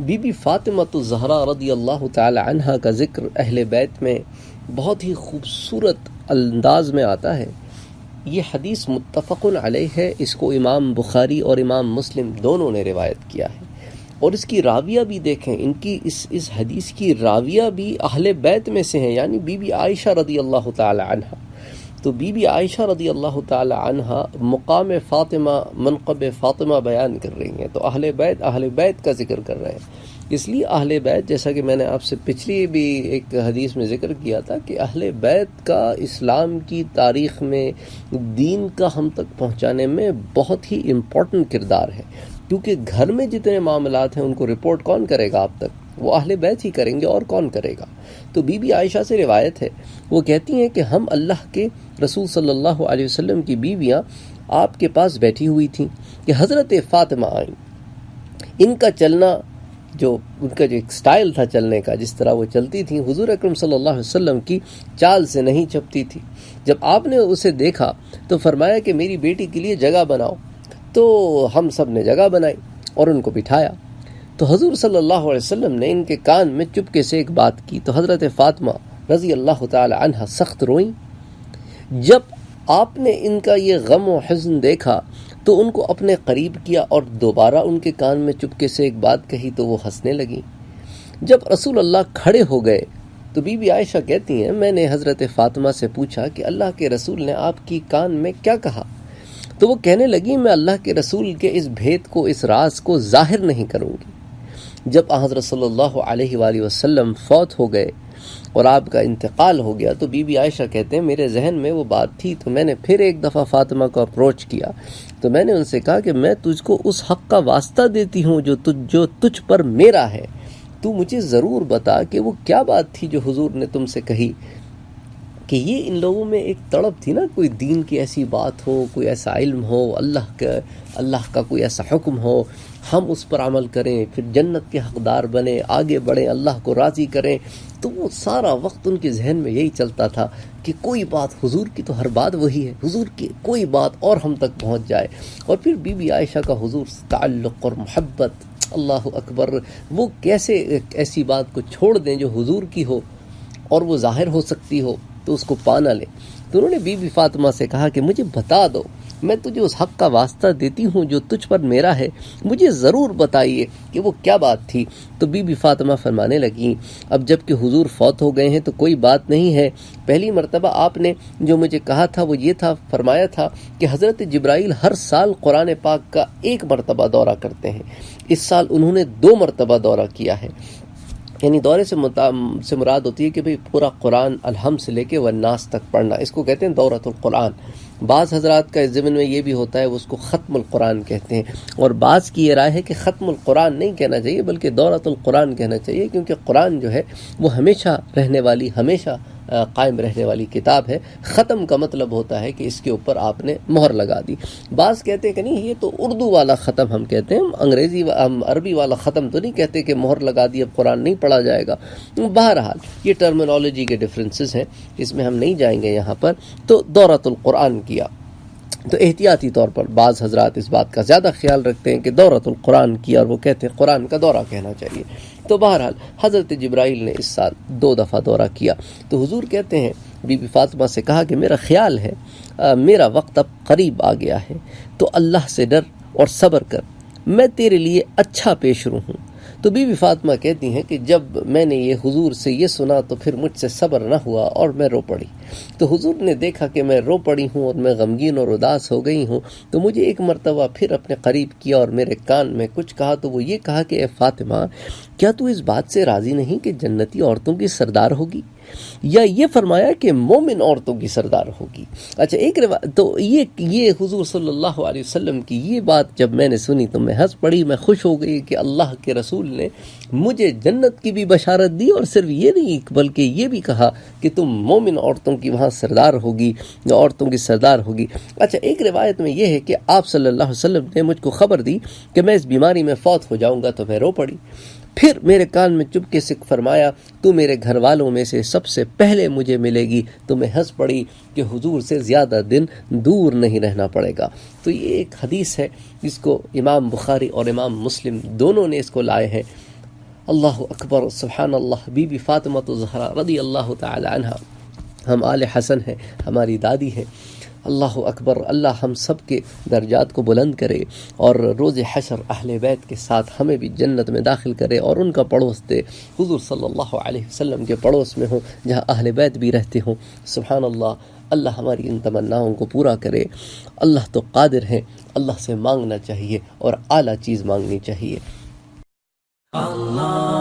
Be be Fatima الزہرا رضی اللہ تعالی عنہا کا ذکر اہل بیت میں بہت ہی خوبصورت انداز میں آتا ہے۔ یہ حدیث متفق علیہ ہے، اس کو امام بخاری اور امام مسلم دونوں نے روایت کیا ہے، اور اس کی راویہ بھی دیکھیں، ان کی اس حدیث کی راویہ بھی اہل بیت میں سے ہیں، یعنی بی بی عائشہ رضی اللہ تعالی عنہا۔ تو بی بی عائشہ رضی اللہ تعالی عنہا مقام فاطمہ، منقب فاطمہ بیان کر رہی ہیں، تو اہل بیت کا ذکر کر رہے ہیں۔ اس لیے اہل بیت، جیسا کہ میں نے آپ سے پچھلی بھی ایک حدیث میں ذکر کیا تھا کہ اہل بیت کا اسلام کی تاریخ میں دین کا ہم تک پہنچانے میں بہت ہی امپورٹنٹ کردار ہے، کیونکہ گھر میں جتنے معاملات ہیں ان کو رپورٹ کون کرے گا آپ تک؟ وہ اہل بیت ہی کریں گے، اور کون کرے گا؟ تو بی بی عائشہ سے روایت ہے، وہ کہتی ہیں کہ ہم اللہ کے رسول صلی اللہ علیہ وسلم کی بیویاں آپ کے پاس بیٹھی ہوئی تھیں کہ حضرت فاطمہ آئیں۔ ان کا چلنا، جو ان کا جو ایک سٹائل تھا چلنے کا، جس طرح وہ چلتی تھیں، حضور اکرم صلی اللہ علیہ وسلم کی چال سے نہیں چپتی تھی۔ جب آپ نے اسے دیکھا تو فرمایا کہ میری بیٹی کے لیے جگہ بناؤ، تو ہم سب نے جگہ بنائی اور ان کو بٹھایا۔ تو حضور صلی اللہ علیہ وسلم نے ان کے کان میں چپکے سے ایک بات کی، تو حضرت فاطمہ رضی اللہ تعالی عنہ سخت روئیں۔ جب آپ نے ان کا یہ غم و حزن دیکھا تو ان کو اپنے قریب کیا اور دوبارہ ان کے کان میں چپکے سے ایک بات کہی تو وہ ہنسنے لگیں۔ جب رسول اللہ کھڑے ہو گئے تو بی بی عائشہ کہتی ہیں میں نے حضرت فاطمہ سے پوچھا کہ اللہ کے رسول نے آپ کی کان میں کیا کہا؟ تو وہ کہنے لگی میں اللہ کے رسول کے اس بھید کو، اس راز کو ظاہر نہیں کروں گی۔ جب حضرت صلی اللہ علیہ وآلہ وسلم فوت ہو گئے اور آپ کا انتقال ہو گیا تو بی بی عائشہ کہتے ہیں میرے ذہن میں وہ بات تھی، تو میں نے پھر ایک دفعہ فاطمہ کو اپروچ کیا، تو میں نے ان سے کہا کہ میں تجھ کو اس حق کا واسطہ دیتی ہوں جو تجھ پر میرا ہے، تو مجھے ضرور بتا کہ وہ کیا بات تھی جو حضور نے تم سے کہی۔ کہ یہ ان لوگوں میں ایک تڑپ تھی نا، کوئی دین کی ایسی بات ہو، کوئی ایسا علم ہو، اللہ کا کوئی ایسا حکم ہو، ہم اس پر عمل کریں، پھر جنت کے حقدار بنیں، آگے بڑھیں، اللہ کو راضی کریں۔ تو وہ سارا وقت ان کے ذہن میں یہی چلتا تھا کہ کوئی بات، حضور کی تو ہر بات وہی ہے، حضور کی کوئی بات اور ہم تک پہنچ جائے۔ اور پھر بی بی عائشہ کا حضور سے تعلق اور محبت، اللہ اکبر، وہ کیسے ایسی بات کو چھوڑ دیں جو حضور کی ہو اور وہ ظاہر ہو سکتی ہو تو اس کو پا نہ لیں۔ تو انہوں نے بی بی فاطمہ سے کہا کہ مجھے بتا دو، میں تجھے اس حق کا واسطہ دیتی ہوں جو تجھ پر میرا ہے، مجھے ضرور بتائیے کہ وہ کیا بات تھی۔ تو بی بی فاطمہ فرمانے لگیں اب جب کہ حضور فوت ہو گئے ہیں تو کوئی بات نہیں ہے، پہلی مرتبہ آپ نے جو مجھے کہا تھا وہ یہ تھا، فرمایا تھا کہ حضرت جبرائیل ہر سال قرآن پاک کا 1 مرتبہ دورہ کرتے ہیں، اس سال انہوں نے 2 مرتبہ دورہ کیا ہے۔ یعنی دورے سے مراد ہوتی ہے کہ بھئی پورا قرآن الحمد سے لے کے والناس تک پڑھنا، اس کو کہتے ہیں دورۃ القرآن۔ بعض حضرات کا اس ضمن میں یہ بھی ہوتا ہے، وہ اس کو ختم القرآن کہتے ہیں، اور بعض کی یہ رائے ہے کہ ختم القرآن نہیں کہنا چاہیے بلکہ دورۃ القرآن کہنا چاہیے، کیونکہ قرآن جو ہے وہ ہمیشہ رہنے والی، ہمیشہ قائم رہنے والی کتاب ہے۔ ختم کا مطلب ہوتا ہے کہ اس کے اوپر آپ نے مہر لگا دی۔ بعض کہتے ہیں کہ نہیں، یہ تو اردو والا ختم ہم کہتے ہیں، ہم عربی والا ختم تو نہیں کہتے کہ مہر لگا دی اب قرآن نہیں پڑھا جائے گا۔ بہرحال یہ ٹرمینالوجی کے ڈفرینسز ہیں، اس میں ہم نہیں جائیں گے یہاں پر۔ تو دورۃ القرآن کیا، تو احتیاطی طور پر بعض حضرات اس بات کا زیادہ خیال رکھتے ہیں کہ دورۃ القرآن کیا، اور وہ کہتے ہیں قرآن کا دورہ کہنا چاہیے۔ تو بہرحال حضرت جبرائیل نے اس سال 2 دفعہ دورہ کیا۔ تو حضور کہتے ہیں بی بی فاطمہ سے کہا کہ میرا خیال ہے میرا وقت اب قریب آ گیا ہے، تو اللہ سے ڈر اور صبر کر، میں تیرے لیے اچھا پیش رو ہوں۔ تو بی بی فاطمہ کہتی ہیں کہ جب میں نے یہ حضور سے یہ سنا تو پھر مجھ سے صبر نہ ہوا اور میں رو پڑی۔ تو حضور نے دیکھا کہ میں رو پڑی ہوں اور میں غمگین اور اداس ہو گئی ہوں، تو مجھے ایک مرتبہ پھر اپنے قریب کیا اور میرے کان میں کچھ کہا، تو وہ یہ کہا کہ اے فاطمہ، کیا تو اس بات سے راضی نہیں کہ جنتی عورتوں کی سردار ہوگی؟ یا یہ فرمایا کہ مومن عورتوں کی سردار ہوگی۔ اچھا، ایک تو یہ حضور صلی اللہ علیہ وسلم کی یہ بات جب میں نے سنی تو میں ہنس پڑی، میں خوش ہو گئی کہ اللہ کے رسول نے مجھے جنت کی بھی بشارت دی، اور صرف یہ نہیں بلکہ یہ بھی کہا کہ تم مومن عورتوں کی وہاں سردار ہوگی، یا عورتوں کی سردار ہوگی۔ اچھا، ایک روایت میں یہ ہے کہ آپ صلی اللہ علیہ وسلم نے مجھ کو خبر دی کہ میں اس بیماری میں فوت ہو جاؤں گا، تو میں رو پڑی۔ پھر میرے کان میں چپکے سے فرمایا تو میرے گھر والوں میں سے سب سے پہلے مجھے ملے گی، تو میں ہنس پڑی کہ حضور سے زیادہ دن دور نہیں رہنا پڑے گا۔ تو یہ ایک حدیث ہے جس کو امام بخاری اور امام مسلم دونوں نے اس کو لائے ہیں، اللہ اکبر، سبحان اللہ۔ بی بی فاطمہ الزہرا رضی اللہ تعالی عنہ، ہم آل حسن ہیں، ہماری دادی ہیں۔ اللہ اکبر، اللہ ہم سب کے درجات کو بلند کرے اور روز حشر اہل بیت کے ساتھ ہمیں بھی جنت میں داخل کرے اور ان کا پڑوس دے، حضور صلی اللہ علیہ وسلم کے پڑوس میں ہوں جہاں اہل بیت بھی رہتے ہوں۔ سبحان اللہ، اللہ ہماری ان تمناؤں کو پورا کرے۔ اللہ تو قادر ہیں، اللہ سے مانگنا چاہیے اور اعلیٰ چیز مانگنی چاہیے۔ اللہ